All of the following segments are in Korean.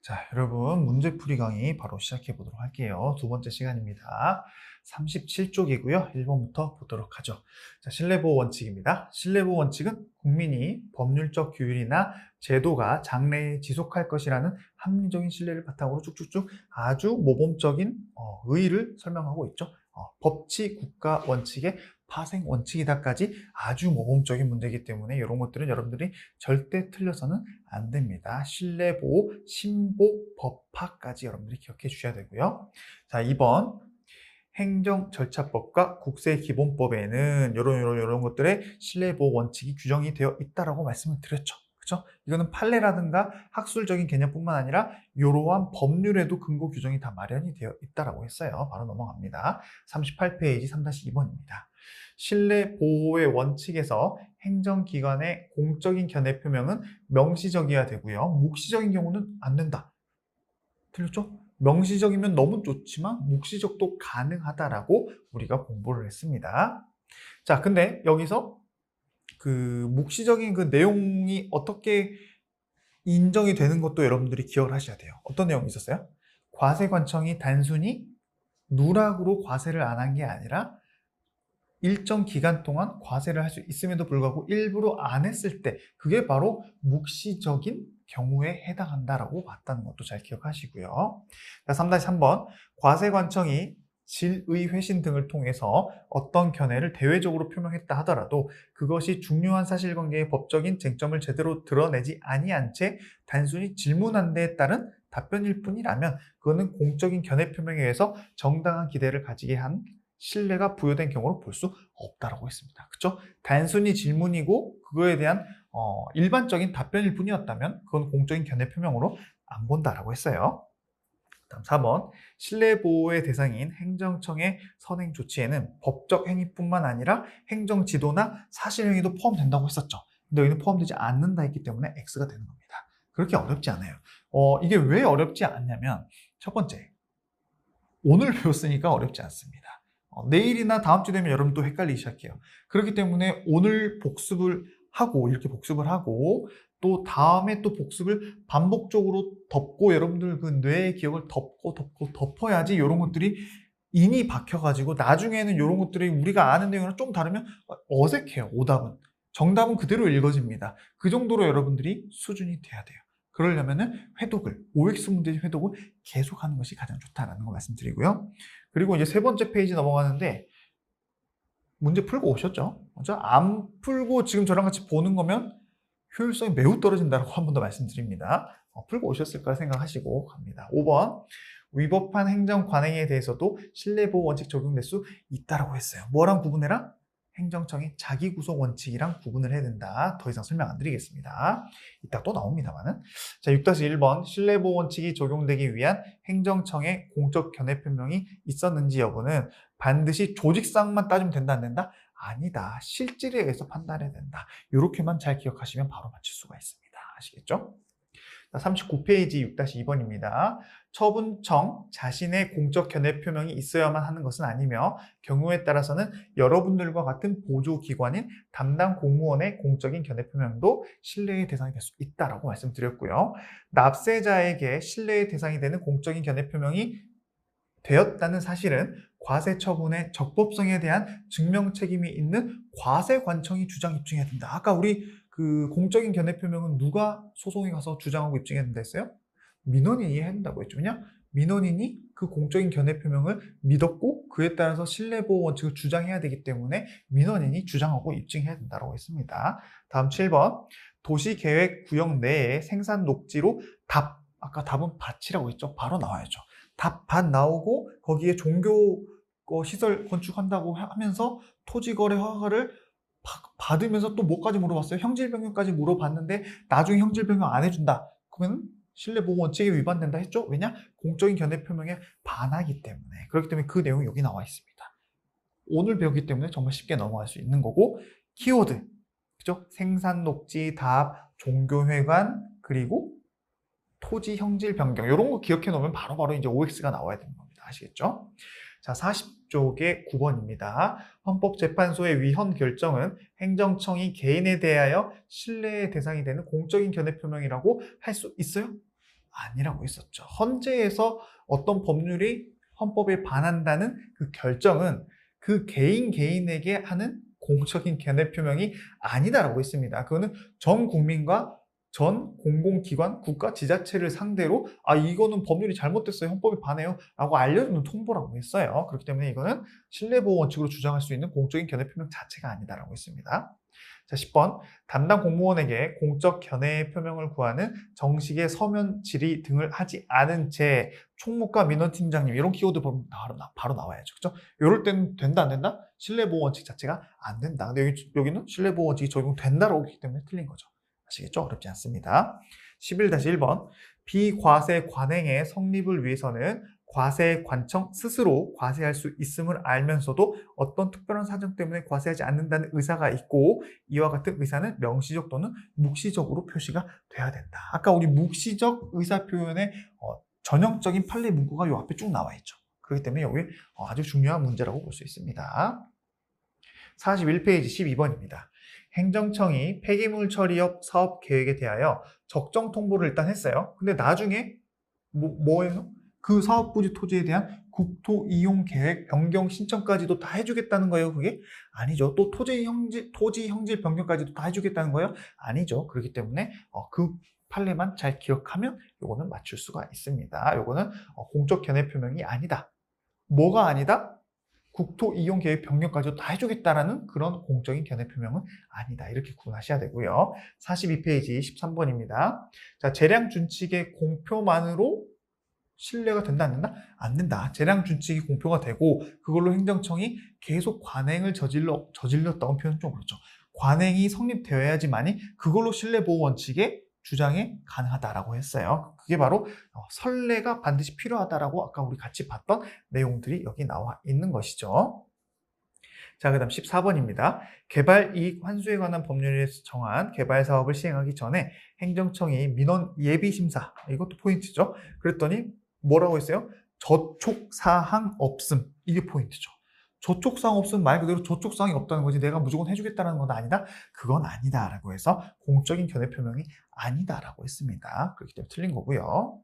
자, 여러분 문제풀이 강의 바로 시작해 보도록 할게요. 두 번째 시간입니다. 37쪽이고요. 1번부터 보도록 하죠. 자, 신뢰보호 원칙입니다. 신뢰보호 원칙은 국민이 법률적 규율이나 제도가 장래에 지속할 것이라는 합리적인 신뢰를 바탕으로 쭉쭉쭉 아주 모범적인 의의를 설명하고 있죠. 법치 국가 원칙의 파생 원칙이다까지 아주 모범적인 문제이기 때문에 이런 것들은 여러분들이 절대 틀려서는 안 됩니다. 신뢰보호, 신보, 법화까지 여러분들이 기억해 주셔야 되고요. 자, 2번 행정절차법과 국세기본법에는 이런 것들의 신뢰보호 원칙이 규정이 되어 있다라고 말씀을 드렸죠. 그렇죠? 이거는 판례라든가 학술적인 개념뿐만 아니라 이러한 법률에도 근거 규정이 다 마련이 되어 있다라고 했어요. 바로 넘어갑니다. 38페이지 3-2번입니다. 신뢰보호의 원칙에서 행정기관의 공적인 견해 표명은 명시적이어야 되고요. 묵시적인 경우는 안 된다. 틀렸죠? 명시적이면 너무 좋지만 묵시적도 가능하다라고 우리가 공부를 했습니다. 자, 근데 여기서 그 묵시적인 그 내용이 어떻게 인정이 되는 것도 여러분들이 기억을 하셔야 돼요. 어떤 내용이 있었어요? 과세관청이 단순히 누락으로 과세를 안 한 게 아니라 일정 기간 동안 과세를 할 수 있음에도 불구하고 일부러 안 했을 때 그게 바로 묵시적인 경우에 해당한다라고 봤다는 것도 잘 기억하시고요. 3-3번 과세관청이 질의 회신 등을 통해서 어떤 견해를 대외적으로 표명했다 하더라도 그것이 중요한 사실관계의 법적인 쟁점을 제대로 드러내지 아니한 채 단순히 질문한 데에 따른 답변일 뿐이라면 그거는 공적인 견해 표명에 의해서 정당한 기대를 가지게 한 신뢰가 부여된 경우로 볼 수 없다라고 했습니다. 그렇죠? 단순히 질문이고 그거에 대한 일반적인 답변일 뿐이었다면 그건 공적인 견해 표명으로 안 본다라고 했어요. 다음 4번 신뢰보호의 대상인 행정청의 선행 조치에는 법적 행위뿐만 아니라 행정지도나 사실행위도 포함된다고 했었죠. 근데 여기는 포함되지 않는다 했기 때문에 X가 되는 겁니다. 그렇게 어렵지 않아요. 이게 왜 어렵지 않냐면 첫 번째, 오늘 배웠으니까 어렵지 않습니다. 내일이나 다음 주 되면 여러분 또 헷갈리기 시작해요. 그렇기 때문에 오늘 복습을 하고 이렇게 복습을 하고 또 다음에 또 복습을 반복적으로 덮고 여러분들 그 뇌의 기억을 덮고 덮어야지 이런 것들이 인이 박혀가지고 나중에는 이런 것들이 우리가 아는 내용이랑 좀 다르면 어색해요. 오답은. 정답은 그대로 읽어집니다. 그 정도로 여러분들이 수준이 돼야 돼요. 그러려면은 회독을, OX 문제집 회독을 계속하는 것이 가장 좋다라는 거 말씀드리고요. 그리고 이제 세 번째 페이지 넘어가는데 문제 풀고 오셨죠? 먼저 안 풀고 지금 저랑 같이 보는 거면 효율성이 매우 떨어진다고 한 번 더 말씀드립니다. 풀고 오셨을까 생각하시고 갑니다. 5번 위법한 행정 관행에 대해서도 신뢰보호 원칙 적용될 수 있다라고 했어요. 뭐랑 구분해라? 행정청의 자기구속 원칙이랑 구분을 해야 된다. 더 이상 설명 안 드리겠습니다. 이따 또 나옵니다만은. 자, 6-1번 신뢰보호 원칙이 적용되기 위한 행정청의 공적 견해 표명이 있었는지 여부는 반드시 조직상만 따지면 된다 안 된다? 아니다. 실질에 의해서 판단해야 된다. 이렇게만 잘 기억하시면 바로 맞출 수가 있습니다. 아시겠죠? 39페이지 6-2번입니다. 처분청 자신의 공적 견해 표명이 있어야만 하는 것은 아니며 경우에 따라서는 여러분들과 같은 보조기관인 담당 공무원의 공적인 견해 표명도 신뢰의 대상이 될 수 있다라고 말씀드렸고요. 납세자에게 신뢰의 대상이 되는 공적인 견해 표명이 되었다는 사실은 과세 처분의 적법성에 대한 증명 책임이 있는 과세관청이 주장 입증해야 된다. 아까 우리 그 공적인 견해 표명은 누가 소송에 가서 주장하고 입증해야 된다 했어요? 민원인이 해야 된다고 했죠. 왜냐? 민원인이 그 공적인 견해 표명을 믿었고 그에 따라서 신뢰보호 원칙을 주장해야 되기 때문에 민원인이 주장하고 입증해야 된다고 했습니다. 다음 7번 도시계획 구역 내에 생산 녹지로 아까 답은 밭이라고 했죠. 바로 나와야죠. 밭 나오고 거기에 종교 시설 건축한다고 하면서 토지거래 허가를 받으면서 또 뭐까지 물어봤어요? 형질변경까지 물어봤는데 나중에 형질변경 안 해준다. 그러면 신뢰보호 원칙에 위반된다 했죠? 왜냐? 공적인 견해 표명에 반하기 때문에. 그렇기 때문에 그 내용이 여기 나와 있습니다. 오늘 배웠기 때문에 정말 쉽게 넘어갈 수 있는 거고 키워드, 그죠? 생산 녹지, 답, 종교회관, 그리고 토지 형질 변경 이런 거 기억해 놓으면 바로바로 이제 OX가 나와야 되는 겁니다. 아시겠죠? 자, 40쪽의 9번입니다. 헌법재판소의 위헌 결정은 행정청이 개인에 대하여 신뢰의 대상이 되는 공적인 견해 표명이라고 할 수 있어요? 아니라고 했었죠. 헌재에서 어떤 법률이 헌법에 반한다는 그 결정은 그 개인에게 하는 공적인 견해 표명이 아니다라고 했습니다. 그거는 전 국민과 전 공공기관, 국가 지자체를 상대로 이거는 법률이 잘못됐어요. 헌법에 반해요. 라고 알려주는 통보라고 했어요. 그렇기 때문에 이거는 신뢰보호 원칙으로 주장할 수 있는 공적인 견해 표명 자체가 아니다라고 했습니다. 자, 10번. 담당 공무원에게 공적 견해 표명을 구하는 정식의 서면 질의 등을 하지 않은 채 총무과 민원팀장님 이런 키워드 바로 나와야죠. 그죠? 이럴 때는 된다 안 된다? 신뢰보호 원칙 자체가 안 된다. 근데 여기는 신뢰보호 원칙이 적용된다라고 했기 때문에 틀린 거죠. 아시겠죠? 어렵지 않습니다. 11-1번. 비과세 관행의 성립을 위해서는 과세 관청 스스로 과세할 수 있음을 알면서도 어떤 특별한 사정 때문에 과세하지 않는다는 의사가 있고 이와 같은 의사는 명시적 또는 묵시적으로 표시가 돼야 된다. 아까 우리 묵시적 의사 표현의 전형적인 판례 문구가 요 앞에 쭉 나와 있죠. 그렇기 때문에 여기 아주 중요한 문제라고 볼 수 있습니다. 41페이지 12번입니다. 행정청이 폐기물 처리업 사업 계획에 대하여 적정 통보를 일단 했어요. 근데 나중에 뭐예요? 그 사업 부지 토지에 대한 국토 이용 계획 변경 신청까지도 다 해주겠다는 거예요. 그게 아니죠. 또 토지 형질 변경까지도 다 해주겠다는 거예요. 아니죠. 그렇기 때문에 그 판례만 잘 기억하면 요거는 맞출 수가 있습니다. 요거는 공적 견해 표명이 아니다. 뭐가 아니다? 국토 이용 계획 변경까지도 다 해주겠다라는 그런 공적인 견해 표명은 아니다. 이렇게 구분하셔야 되고요. 42페이지 13번입니다. 자, 재량 준칙의 공표만으로 신뢰가 된다 안 된다? 안 된다. 재량 준칙이 공표가 되고 그걸로 행정청이 계속 관행을 저질렀다는 표현은 좀 그렇죠. 관행이 성립되어야지만이 그걸로 신뢰보호 원칙에 주장이 가능하다라고 했어요. 그게 바로 선례가 반드시 필요하다라고 아까 우리 같이 봤던 내용들이 여기 나와 있는 것이죠. 자, 그 다음 14번입니다. 개발이익 환수에 관한 법률에서 정한 개발사업을 시행하기 전에 행정청이 민원 예비심사, 이것도 포인트죠. 그랬더니 뭐라고 했어요? 저촉사항 없음, 이게 포인트죠. 저촉사항 없음 말 그대로 저촉사항이 없다는 거지 내가 무조건 해주겠다는 건 아니다? 그건 아니다라고 해서 공적인 견해 표명이 아니다라고 했습니다. 그렇기 때문에 틀린 거고요.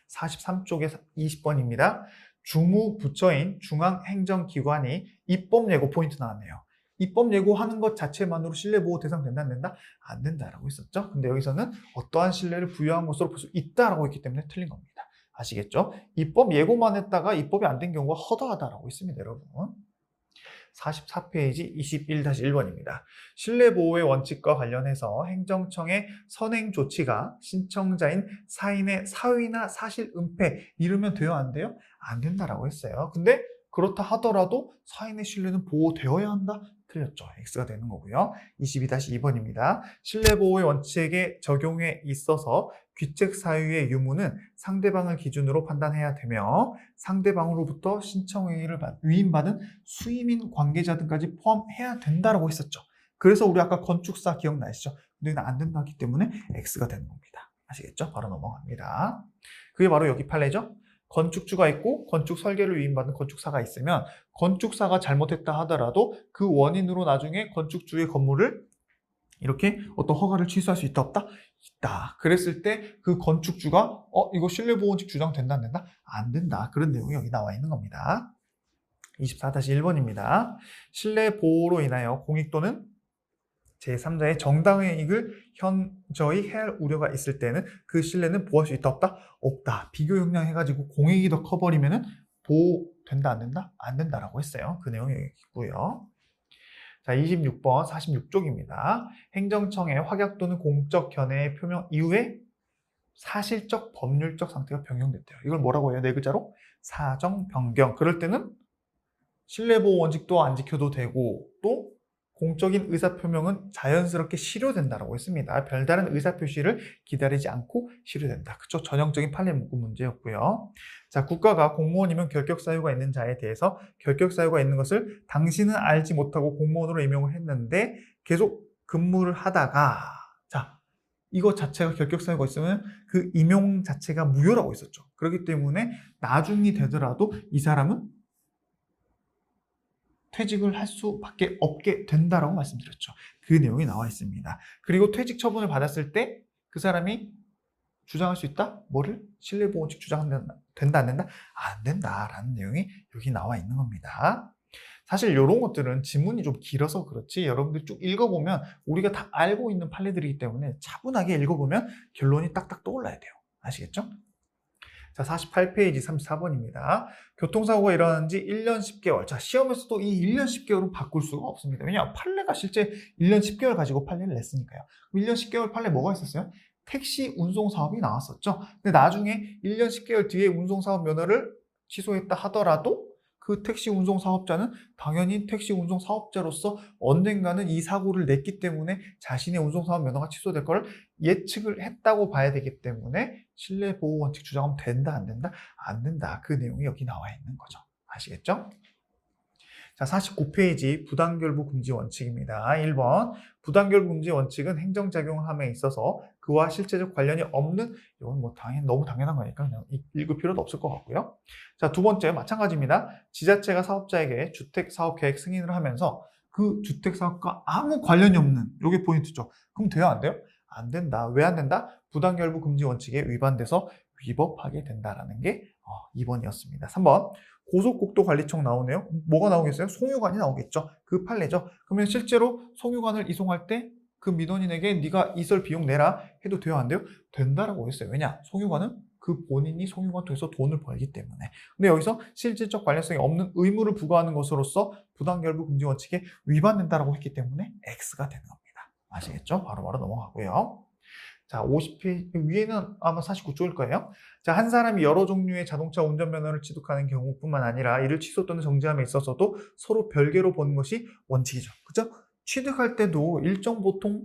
43쪽에 20번입니다. 주무부처인 중앙행정기관이 입법 예고 포인트 나왔네요. 입법 예고하는 것 자체만으로 신뢰보호 대상 된다 안 된다? 안 된다라고 했었죠. 근데 여기서는 어떠한 신뢰를 부여한 것으로 볼 수 있다라고 했기 때문에 틀린 겁니다. 아시겠죠? 입법 예고만 했다가 입법이 안 된 경우가 허다하다라고 했습니다, 여러분. 44페이지 21-1번입니다. 신뢰보호의 원칙과 관련해서 행정청의 선행 조치가 신청자인 사인의 사위나 사실 은폐 이르면 돼요, 안 돼요? 안 된다라고 했어요. 근데 그렇다 하더라도 사인의 신뢰는 보호되어야 한다? 틀렸죠. X가 되는 거고요. 22-2번입니다. 신뢰보호의 원칙의 적용에 있어서 귀책 사유의 유무는 상대방을 기준으로 판단해야 되며 상대방으로부터 신청행위를 위임받은 수임인 관계자 등까지 포함해야 된다라고 했었죠. 그래서 우리 아까 건축사 기억나시죠? 근데 이건 안 된다기 때문에 X가 되는 겁니다. 아시겠죠? 바로 넘어갑니다. 그게 바로 여기 판례죠. 건축주가 있고 건축 설계를 위임받은 건축사가 있으면 건축사가 잘못했다 하더라도 그 원인으로 나중에 건축주의 건물을 이렇게 어떤 허가를 취소할 수 있다 없다? 있다. 그랬을 때 그 건축주가 이거 신뢰보호원칙 주장된다 안 된다? 안 된다. 그런 내용이 여기 나와 있는 겁니다. 24-1번입니다. 신뢰보호로 인하여 공익 또는 제3자의 정당의 이익을 현저히 해할 우려가 있을 때는 그 신뢰는 보호할 수 있다 없다? 없다. 비교 형량해가지고 공익이 더 커버리면은 보호된다 안 된다? 안 된다라고 했어요. 그 내용이 여기 있고요. 자, 26번 46쪽입니다. 행정청의 확약 또는 공적 견해 표명 이후에 사실적 법률적 상태가 변경됐대요. 이걸 뭐라고 해요? 네 글자로? 사정 변경. 그럴 때는 신뢰보호 원칙도 안 지켜도 되고 또 공적인 의사표명은 자연스럽게 실효된다라고 했습니다. 별다른 의사표시를 기다리지 않고 실효된다. 그쵸? 전형적인 판례 문구 문제였고요. 자, 국가가 공무원이면 결격 사유가 있는 자에 대해서 결격 사유가 있는 것을 당신은 알지 못하고 공무원으로 임용을 했는데 계속 근무를 하다가 자, 이거 자체가 결격 사유가 있으면 그 임용 자체가 무효라고 했었죠. 그렇기 때문에 나중이 되더라도 이 사람은 퇴직을 할 수밖에 없게 된다라고 말씀드렸죠. 그 내용이 나와 있습니다. 그리고 퇴직 처분을 받았을 때 그 사람이 주장할 수 있다? 뭐를? 실내보호 원칙 주장한다, 된다, 안 된다? 안 된다라는 내용이 여기 나와 있는 겁니다. 사실 이런 것들은 지문이 좀 길어서 그렇지 여러분들이 쭉 읽어보면 우리가 다 알고 있는 판례들이기 때문에 차분하게 읽어보면 결론이 딱딱 떠올라야 돼요. 아시겠죠? 자, 48페이지 34번입니다. 교통사고가 일어난 지 1년 10개월. 자, 시험에서도 이 1년 10개월은 바꿀 수가 없습니다. 왜냐하면 판례가 실제 1년 10개월 가지고 판례를 냈으니까요. 1년 10개월 판례 뭐가 있었어요? 택시 운송 사업이 나왔었죠. 근데 나중에 1년 10개월 뒤에 운송 사업 면허를 취소했다 하더라도 그 택시 운송 사업자는 당연히 택시 운송 사업자로서 언젠가는 이 사고를 냈기 때문에 자신의 운송 사업 면허가 취소될 걸 예측을 했다고 봐야 되기 때문에 실내보호 원칙 주장하면 된다, 안 된다? 안 된다. 그 내용이 여기 나와 있는 거죠. 아시겠죠? 자, 49페이지 부당결부 금지 원칙입니다. 1번 부당결부 금지 원칙은 행정작용함에 있어서 그와 실제적 관련이 없는, 이건 뭐 너무 당연한 거니까 그냥 읽을 필요도 없을 것 같고요. 자, 두 번째 마찬가지입니다. 지자체가 사업자에게 주택사업계획 승인을 하면서 그 주택사업과 아무 관련이 없는, 이게 포인트죠. 그럼 돼요, 안 돼요? 안 된다. 왜 안 된다? 부당결부 금지 원칙에 위반돼서 위법하게 된다라는 게 2번이었습니다. 3번 고속국도관리청 나오네요. 뭐가 나오겠어요? 송유관이 나오겠죠. 그 판례죠. 그러면 실제로 송유관을 이송할 때 그 민원인에게 네가 이설 비용 내라 해도 돼요, 안 돼요? 된다라고 했어요. 왜냐? 송유관은 그 본인이 송유관 통해서 돈을 벌기 때문에. 근데 여기서 실질적 관련성이 없는 의무를 부과하는 것으로서 부당결부 금지 원칙에 위반된다라고 했기 때문에 X가 되는 겁니다. 아시겠죠? 바로바로 넘어가고요. 자, 50페이지 위에는 아마 49쪽일 거예요. 자, 한 사람이 여러 종류의 자동차 운전면허를 취득하는 경우뿐만 아니라 이를 취소 또는 정지함에 있어서도 서로 별개로 보는 것이 원칙이죠. 그죠? 취득할 때도 일정 보통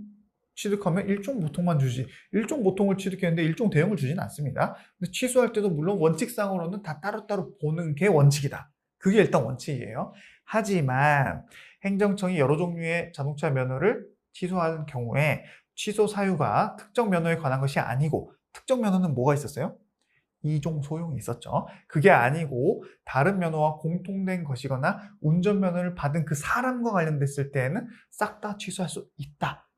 취득하면 일종 보통만 주지, 일종 보통을 취득했는데 일종 대형을 주진 않습니다. 근데 취소할 때도 물론 원칙상으로는 다 따로따로 보는 게 원칙이다. 그게 일단 원칙이에요. 하지만 행정청이 여러 종류의 자동차 면허를 취소하는 경우에 취소 사유가 특정 면허에 관한 것이 아니고, 특정 면허는 뭐가 있었어요? 이종 소용이 있었죠. 그게 아니고 다른 면허와 공통된 것이거나 운전면허를 받은 그 사람과 관련됐을 때에는 싹 다 취소할 수 있다.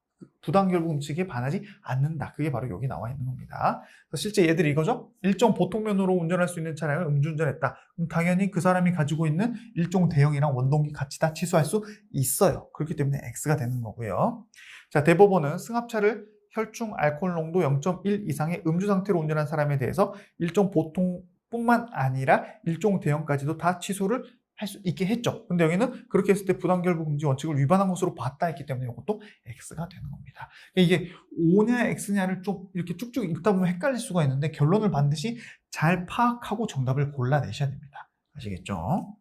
부당결부 금칙에 반하지 않는다. 그게 바로 여기 나와 있는 겁니다. 실제 얘들이 이거죠. 일종 보통면허로 운전할 수 있는 차량을 음주운전했다. 그럼 당연히 그 사람이 가지고 있는 일종 대형이랑 원동기 같이 다 취소할 수 있어요. 그렇기 때문에 X가 되는 거고요. 자, 대법원은 승합차를 혈중 알코올 농도 0.1 이상의 음주 상태로 운전한 사람에 대해서 일종 보통뿐만 아니라 일종 대형까지도 다 취소를 할 수 있게 했죠. 근데 여기는 그렇게 했을 때 부당결부 금지 원칙을 위반한 것으로 봤다 했기 때문에 이것도 X가 되는 겁니다. 이게 O냐 X냐를 좀 이렇게 쭉쭉 읽다 보면 헷갈릴 수가 있는데 결론을 반드시 잘 파악하고 정답을 골라내셔야 됩니다. 아시겠죠?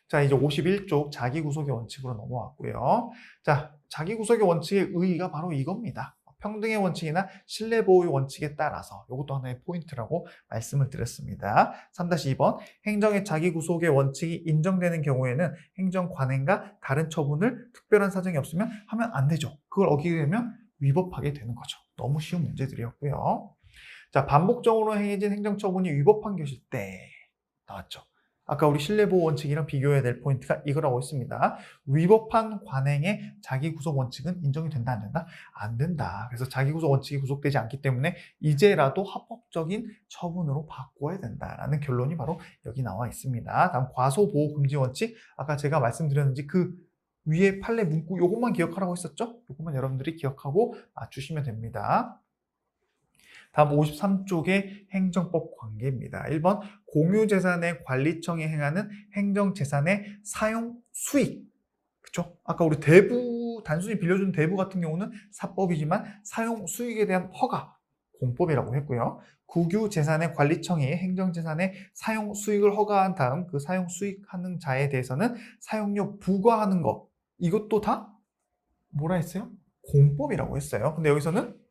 자, 이제 51쪽 자기구속의 원칙으로 넘어왔고요. 자, 자기구속의 원칙의 의의가 바로 이겁니다. 평등의 원칙이나 신뢰보호의 원칙에 따라서 이것도 하나의 포인트라고 말씀을 드렸습니다. 3-2번 행정의 자기구속의 원칙이 인정되는 경우에는 행정관행과 다른 처분을 특별한 사정이 없으면 하면 안 되죠. 그걸 어기게 되면 위법하게 되는 거죠. 너무 쉬운 문제들이었고요. 자, 반복적으로 행해진 행정처분이 위법한 것일 때 나왔죠. 아까 우리 신뢰보호 원칙이랑 비교해야 될 포인트가 이거라고 했습니다. 위법한 관행의 자기구속 원칙은 인정이 된다, 안 된다? 안 된다. 그래서 자기구속 원칙이 구속되지 않기 때문에 이제라도 합법적인 처분으로 바꿔야 된다라는 결론이 바로 여기 나와 있습니다. 다음 과소보호 금지 원칙. 아까 제가 말씀드렸는지 그 위에 판례 문구 요것만 기억하라고 했었죠? 요것만 여러분들이 기억하고 맞추시면 됩니다. 다음 53쪽의 행정법 관계입니다. 1번 공유재산의 관리청이 행하는 행정재산의 사용 수익. 그쵸? 아까 우리 대부, 단순히 빌려준 대부 같은 경우는 사법이지만 사용 수익에 대한 허가, 공법이라고 했고요. 국유재산의 관리청이 행정재산의 사용 수익을 허가한 다음 그 사용 수익하는 자에 대해서는 사용료 부과하는 것. 이것도 다 뭐라 했어요? 공법이라고 했어요. 근데 여기서는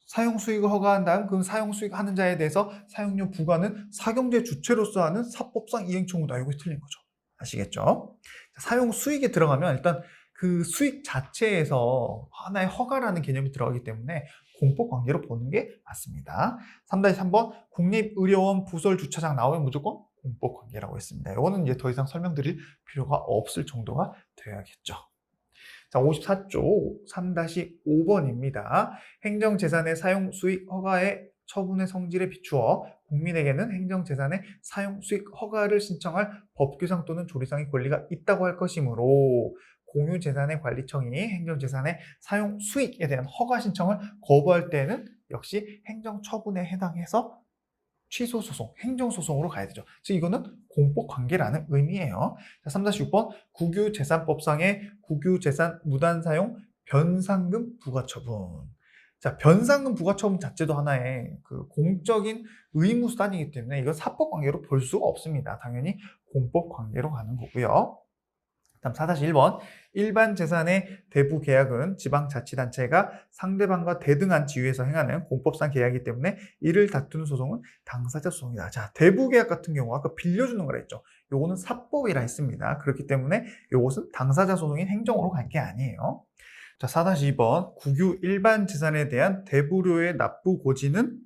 사용 수익을 허가한 다음 그 사용 수익 하는 자에 대해서 사용료 부과는 사경제 주체로서 하는 사법상 이행 청구다. 이거 틀린 거죠. 아시겠죠? 사용 수익에 들어가면 일단 그 수익 자체에서 하나의 허가라는 개념이 들어가기 때문에 공법 관계로 보는 게 맞습니다. 3-3번 국립의료원 부설 주차장 나오면 무조건 공법 관계라고 했습니다. 이거는 이제 더 이상 설명드릴 필요가 없을 정도가 되어야겠죠. 자, 54조 3-5번입니다. 행정재산의 사용 수익 허가의 처분의 성질에 비추어 국민에게는 행정재산의 사용 수익 허가를 신청할 법규상 또는 조리상의 권리가 있다고 할 것이므로 공유재산의 관리청이 행정재산의 사용 수익에 대한 허가 신청을 거부할 때는 역시 행정처분에 해당해서 취소소송, 행정소송으로 가야 되죠. 즉 이거는 공법관계라는 의미예요. 자, 3-6번 국유재산법상의 국유재산 무단사용 변상금 부과처분. 자, 변상금 부과처분 자체도 하나의 그 공적인 의무수단이기 때문에 이건 사법관계로 볼 수가 없습니다. 당연히 공법관계로 가는 거고요. 다음 4-1번 일반 재산의 대부 계약은 지방자치단체가 상대방과 대등한 지위에서 행하는 공법상 계약이기 때문에 이를 다투는 소송은 당사자 소송이다. 자, 대부 계약 같은 경우 아까 빌려주는 거라 했죠. 요거는 사법이라 했습니다. 그렇기 때문에 요것은 당사자 소송인 행정으로 갈 게 아니에요. 자, 4-2번 국유 일반 재산에 대한 대부료의 납부 고지는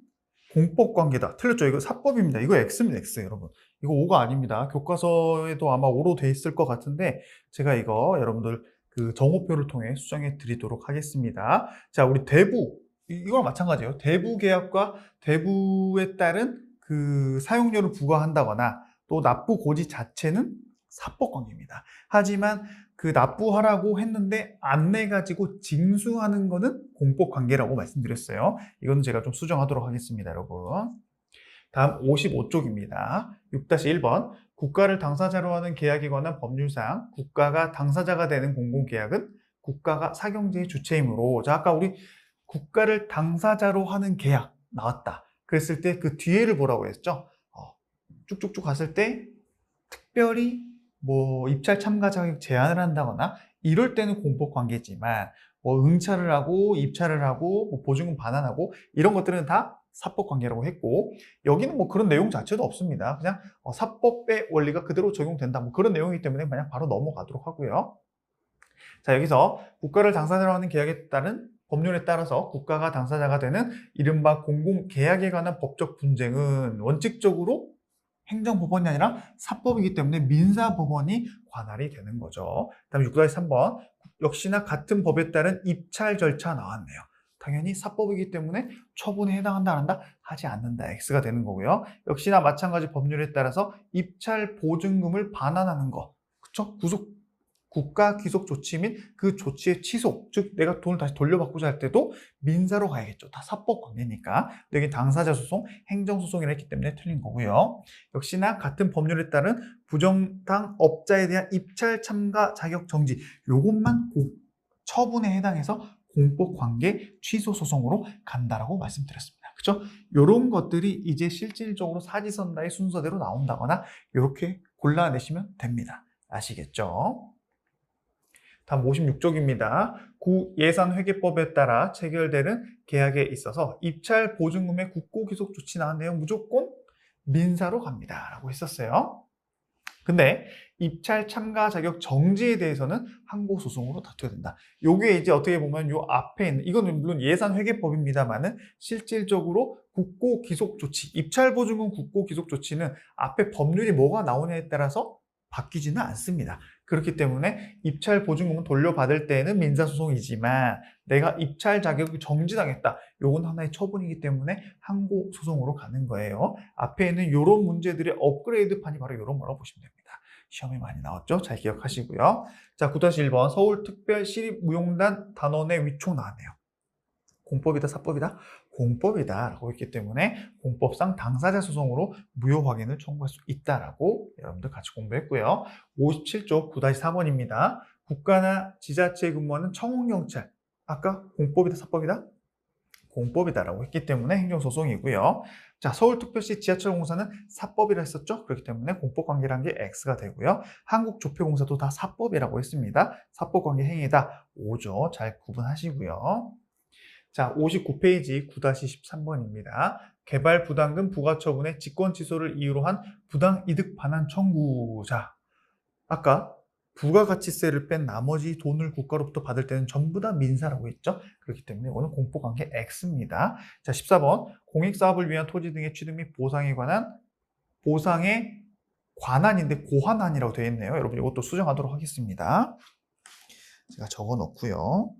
공법관계다. 틀렸죠? 이거 사법입니다. 이거 X입니다. X 여러분. 이거 O가 아닙니다. 교과서에도 아마 O로 돼 있을 것 같은데 제가 이거 여러분들 그 정오표를 통해 수정해 드리도록 하겠습니다. 자, 우리 대부 이거랑 마찬가지예요. 대부 계약과 대부에 따른 그 사용료를 부과한다거나 또 납부 고지 자체는 사법관계입니다. 하지만 그 납부하라고 했는데 안 내가지고 징수하는 거는 공법관계라고 말씀드렸어요. 이건 제가 좀 수정하도록 하겠습니다, 여러분. 다음 55쪽입니다. 6-1번 국가를 당사자로 하는 계약에 관한 법률상 국가가 당사자가 되는 공공계약은 국가가 사경제의 주체이므로 자, 아까 우리 국가를 당사자로 하는 계약 나왔다. 그랬을 때 그 뒤에를 뭐라고 했죠? 쭉쭉쭉 갔을 때 특별히 뭐 입찰 참가 자격 제한을 한다거나 이럴 때는 공법관계지만 뭐 응찰을 하고 입찰을 하고 뭐 보증금 반환하고 이런 것들은 다 사법관계라고 했고 여기는 뭐 그런 내용 자체도 없습니다. 그냥 사법의 원리가 그대로 적용된다 뭐 그런 내용이기 때문에 그냥 바로 넘어가도록 하고요. 자, 여기서 국가를 당사자로 하는 계약에 따른 법률에 따라서 국가가 당사자가 되는 이른바 공공계약에 관한 법적 분쟁은 원칙적으로 행정법원이 아니라 사법이기 때문에 민사법원이 관할이 되는 거죠. 다음 6-3번 역시나 같은 법에 따른 입찰 절차 나왔네요. 당연히 사법이기 때문에 처분에 해당한다 안 한다? 하지 않는다. X가 되는 거고요. 역시나 마찬가지 법률에 따라서 입찰 보증금을 반환하는 거. 그쵸? 국가 귀속 조치 및 그 조치의 취소, 즉 내가 돈을 다시 돌려받고자 할 때도 민사로 가야겠죠. 다 사법 관계니까. 여기 당사자 소송, 행정 소송이라 했기 때문에 틀린 거고요. 역시나 같은 법률에 따른 부정당 업자에 대한 입찰 참가 자격 정지, 요것만 처분에 해당해서 공법 관계 취소 소송으로 간다라고 말씀드렸습니다. 그렇죠? 이런 것들이 이제 실질적으로 사지선다의 순서대로 나온다거나 이렇게 골라내시면 됩니다. 아시겠죠? 다음 56쪽입니다. 구예산회계법에 따라 체결되는 계약에 있어서 입찰 보증금의 국고기속 조치 나왔네요. 무조건 민사로 갑니다. 라고 했었어요. 근데 입찰 참가 자격 정지에 대해서는 항고소송으로 다투어야 된다. 요게 이제 어떻게 보면 요 앞에 있는, 이거는 물론 예산회계법입니다만은 실질적으로 국고기속 조치, 입찰 보증금 국고기속 조치는 앞에 법률이 뭐가 나오냐에 따라서 바뀌지는 않습니다. 그렇기 때문에 입찰 보증금은 돌려받을 때는 민사소송이지만 내가 입찰 자격이 정지당했다. 요건 하나의 처분이기 때문에 항고소송으로 가는 거예요. 앞에 있는 이런 문제들의 업그레이드판이 바로 이런 거라고 보시면 됩니다. 시험에 많이 나왔죠? 잘 기억하시고요. 자, 9-1번 서울특별시립무용단 단원의 위촉 나왔네요. 공법이다, 사법이다? 공법이다 라고 했기 때문에 공법상 당사자 소송으로 무효 확인을 청구할 수 있다라고 여러분들 같이 공부했고요. 57쪽 9-4번입니다. 국가나 지자체에 근무하는 청원경찰. 아까 공법이다, 사법이다? 공법이다라고 했기 때문에 행정소송이고요. 자, 서울특별시 지하철공사는 사법이라 했었죠? 그렇기 때문에 공법관계라는 게 X가 되고요. 한국조폐공사도 다 사법이라고 했습니다. 사법관계 행위다. 5죠. 잘 구분하시고요. 자, 59페이지 9-13번입니다. 개발 부담금 부과 처분의 직권 취소를 이유로 한 부당 이득 반환 청구. 자, 아까 부가가치세를 뺀 나머지 돈을 국가로부터 받을 때는 전부 다 민사라고 했죠. 그렇기 때문에 이거는 공법관계 X입니다. 자, 14번 공익사업을 위한 토지 등의 취득 및 보상에 관한 보상의 관한인데 고환한이라고 되어 있네요. 여러분 이것도 수정하도록 하겠습니다. 제가 적어 놓고요.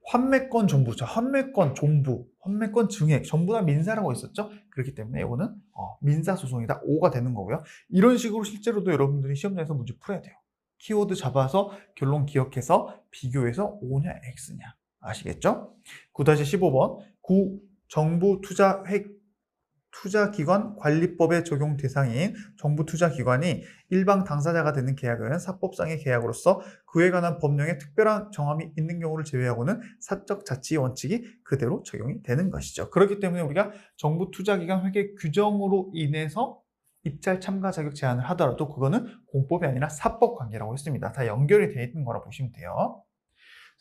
환매권 존부, 자, 환매권 존부, 환매권 증액 전부 다 민사라고 있었죠? 그렇기 때문에 이거는 민사소송이다. 5가 되는 거고요. 이런 식으로 실제로도 여러분들이 시험장에서 문제 풀어야 돼요. 키워드 잡아서 결론 기억해서 비교해서 O냐 X냐 아시겠죠? 9-15번 정부 투자기관 관리법의 적용 대상인 정부 투자기관이 일방 당사자가 되는 계약은 사법상의 계약으로서 그에 관한 법령에 특별한 정함이 있는 경우를 제외하고는 사적 자치 원칙이 그대로 적용이 되는 것이죠. 그렇기 때문에 우리가 정부 투자기관 회계 규정으로 인해서 입찰 참가 자격 제한을 하더라도 그거는 공법이 아니라 사법 관계라고 했습니다. 다 연결이 되어 있는 거라 보시면 돼요.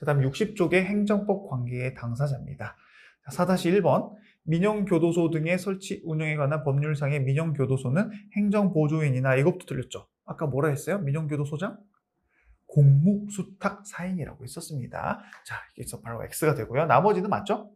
다음 60쪽의 행정법 관계의 당사자입니다. 4-1번 민영교도소 등의 설치 운영에 관한 법률상의 민영교도소는 행정보조인이나 이것도 들렸죠? 아까 뭐라 했어요? 민영교도소장? 공무수탁사인이라고 했었습니다. 자, 이게 바로 X가 되고요. 나머지는 맞죠?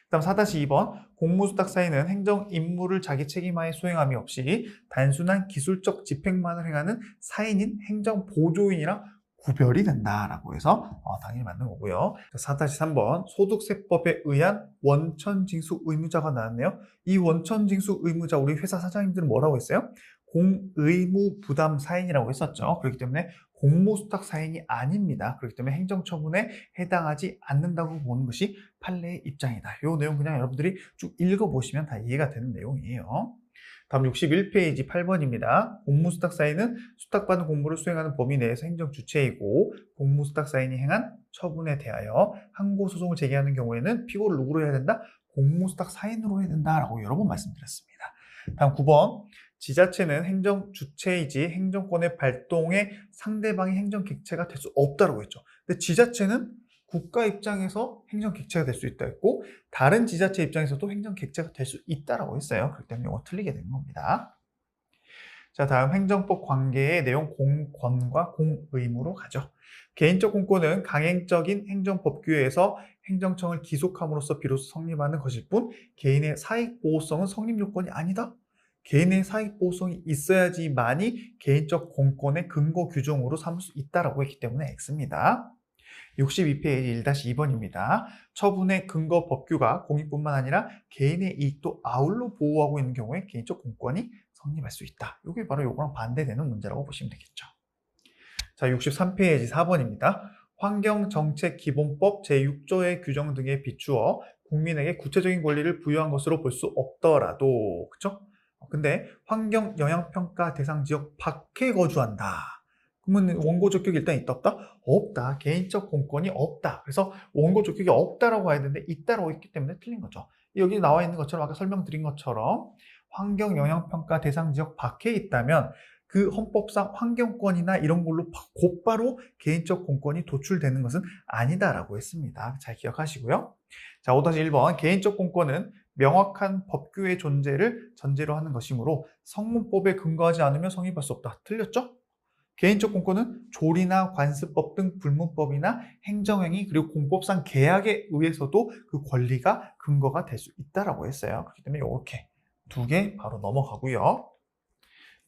다음 4-2번 공무수탁사인은 행정임무를 자기 책임하에 수행함이 없이 단순한 기술적 집행만을 행하는 사인인 행정보조인이랑 구별이 된다라고 해서 당연히 맞는 거고요. 4-3번 소득세법에 의한 원천징수 의무자가 나왔네요. 이 원천징수 의무자 우리 회사 사장님들은 뭐라고 했어요? 공의무부담 사인이라고 했었죠. 그렇기 때문에 공무수탁 사인이 아닙니다. 그렇기 때문에 행정처분에 해당하지 않는다고 보는 것이 판례의 입장이다. 이 내용 그냥 여러분들이 쭉 읽어보시면 다 이해가 되는 내용이에요. 다음 61페이지 8번입니다. 공무수탁사인은 수탁받은 공무를 수행하는 범위 내에서 행정주체이고 공무수탁사인이 행한 처분에 대하여 항고소송을 제기하는 경우에는 피고를 누구로 해야 된다? 공무수탁사인으로 해야 된다라고 여러 번 말씀드렸습니다. 다음 9번 지자체는 행정주체이지 행정권의 발동에 상대방이 행정객체가 될 수 없다고 했죠. 근데 지자체는 국가 입장에서 행정객체가 될 수 있다 했고 다른 지자체 입장에서도 행정객체가 될 수 있다라고 했어요. 그렇기 때문에 이거 틀리게 되는 겁니다. 자, 다음 행정법 관계의 내용 공권과 공의무로 가죠. 개인적 공권은 강행적인 행정법규에서 행정청을 기속함으로써 비로소 성립하는 것일 뿐 개인의 사익보호성은 성립 요건이 아니다. 개인의 사익보호성이 있어야지만이 개인적 공권의 근거 규정으로 삼을 수 있다라고 했기 때문에 X입니다. 62페이지 1-2번입니다. 처분의 근거 법규가 공익뿐만 아니라 개인의 이익도 아울러 보호하고 있는 경우에 개인적 공권이 성립할 수 있다. 이게 바로 이거랑 반대되는 문제라고 보시면 되겠죠. 자, 63페이지 4번입니다. 환경정책기본법 제6조의 규정 등에 비추어 국민에게 구체적인 권리를 부여한 것으로 볼 수 없더라도, 그쵸? 근데 환경영향평가 대상 지역 밖에 거주한다. 그러면 원고 적격이 일단 있다 없다? 없다. 개인적 공권이 없다. 그래서 원고 적격이 없다라고 해야 되는데 있다라고 했기 때문에 틀린 거죠. 여기 나와 있는 것처럼 아까 설명드린 것처럼 환경영향평가 대상 지역 밖에 있다면 그 헌법상 환경권이나 이런 걸로 곧바로 개인적 공권이 도출되는 것은 아니다라고 했습니다. 잘 기억하시고요. 자, 5-1번 개인적 공권은 명확한 법규의 존재를 전제로 하는 것이므로 성문법에 근거하지 않으면 성립할 수 없다. 틀렸죠? 개인적 공권은 조리나 관습법 등 불문법이나 행정행위 그리고 공법상 계약에 의해서도 그 권리가 근거가 될 수 있다라고 했어요. 그렇기 때문에 이렇게 두 개 바로 넘어가고요.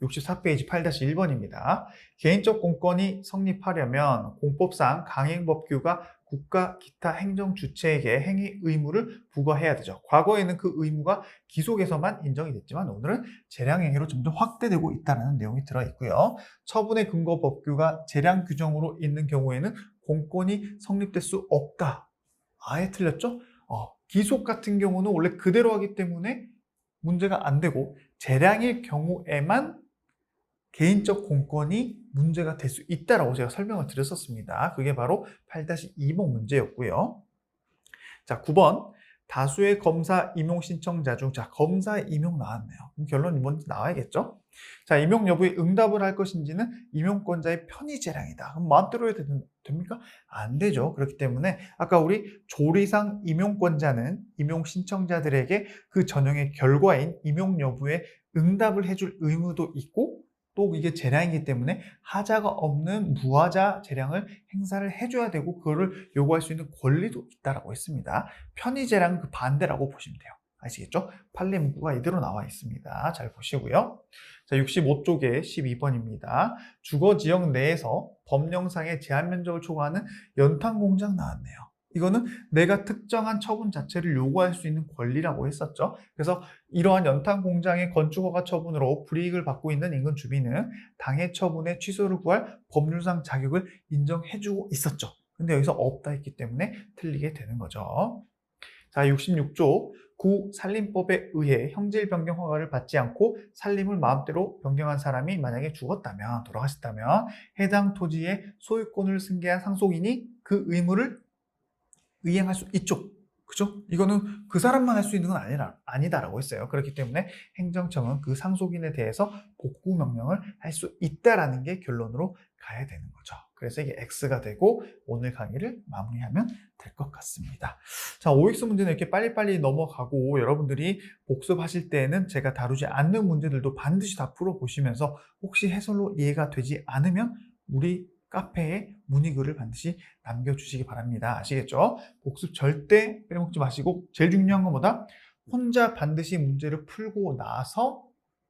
64페이지 8-1번입니다. 개인적 공권이 성립하려면 공법상 강행법규가 국가 기타 행정 주체에게 행위 의무를 부과해야 되죠. 과거에는 그 의무가 기속에서만 인정이 됐지만 오늘은 재량행위로 점점 확대되고 있다는 내용이 들어있고요. 처분의 근거 법규가 재량 규정으로 있는 경우에는 공권이 성립될 수 없다. 아예 틀렸죠? 기속 같은 경우는 원래 그대로 하기 때문에 문제가 안 되고 재량일 경우에만 개인적 공권이 문제가 될 수 있다라고 제가 설명을 드렸었습니다. 그게 바로 8-2번 문제였고요. 자, 9번. 다수의 검사 임용 신청자 중, 자, 검사 임용 나왔네요. 그럼 결론이 뭔지 나와야겠죠? 자, 임용 여부에 응답을 할 것인지는 임용권자의 편의 재량이다. 그럼 마음대로 해도 됩니까? 안 되죠. 그렇기 때문에 아까 우리 조리상 임용권자는 임용 신청자들에게 그 전형의 결과인 임용 여부에 응답을 해줄 의무도 있고 또 이게 재량이기 때문에 하자가 없는 무하자 재량을 행사를 해줘야 되고 그거를 요구할 수 있는 권리도 있다라고 했습니다. 편의 재량은 그 반대라고 보시면 돼요. 아시겠죠? 판례 문구가 이대로 나와 있습니다. 잘 보시고요. 자, 65쪽에 12번입니다. 주거 지역 내에서 법령상의 제한 면적을 초과하는 연탄 공장 나왔네요. 이거는 내가 특정한 처분 자체를 요구할 수 있는 권리라고 했었죠. 그래서 이러한 연탄 공장의 건축 허가 처분으로 불이익을 받고 있는 인근 주민은 당해 처분의 취소를 구할 법률상 자격을 인정해주고 있었죠. 근데 여기서 없다 했기 때문에 틀리게 되는 거죠. 자, 66조 구산림법에 의해 형질 변경 허가를 받지 않고 산림을 마음대로 변경한 사람이 만약에 죽었다면, 돌아가셨다면 해당 토지의 소유권을 승계한 상속인이 그 의무를 이행할 수 있죠. 그죠? 이거는 그 사람만 할 수 있는 건 아니다라고 했어요. 그렇기 때문에 행정청은 그 상속인에 대해서 복구 명령을 할 수 있다라는 게 결론으로 가야 되는 거죠. 그래서 이게 X가 되고 오늘 강의를 마무리하면 될 것 같습니다. 자, OX 문제는 이렇게 빨리빨리 넘어가고 여러분들이 복습하실 때에는 제가 다루지 않는 문제들도 반드시 다 풀어보시면서 혹시 해설로 이해가 되지 않으면 우리 카페에 문의글을 반드시 남겨주시기 바랍니다. 아시겠죠? 복습 절대 빼먹지 마시고 제일 중요한 것보다 혼자 반드시 문제를 풀고 나서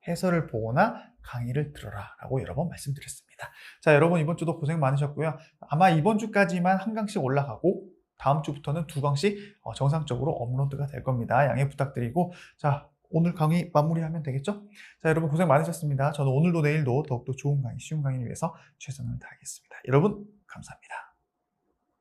해설을 보거나 강의를 들어라 라고 여러 번 말씀드렸습니다. 자, 여러분 이번 주도 고생 많으셨고요. 아마 이번 주까지만 한 강씩 올라가고 다음 주부터는 두 강씩 정상적으로 업로드가 될 겁니다. 양해 부탁드리고 자, 오늘 강의 마무리하면 되겠죠? 자, 여러분 고생 많으셨습니다. 저는 오늘도 내일도 더욱더 좋은 강의, 쉬운 강의를 위해서 최선을 다하겠습니다. 여러분 감사합니다.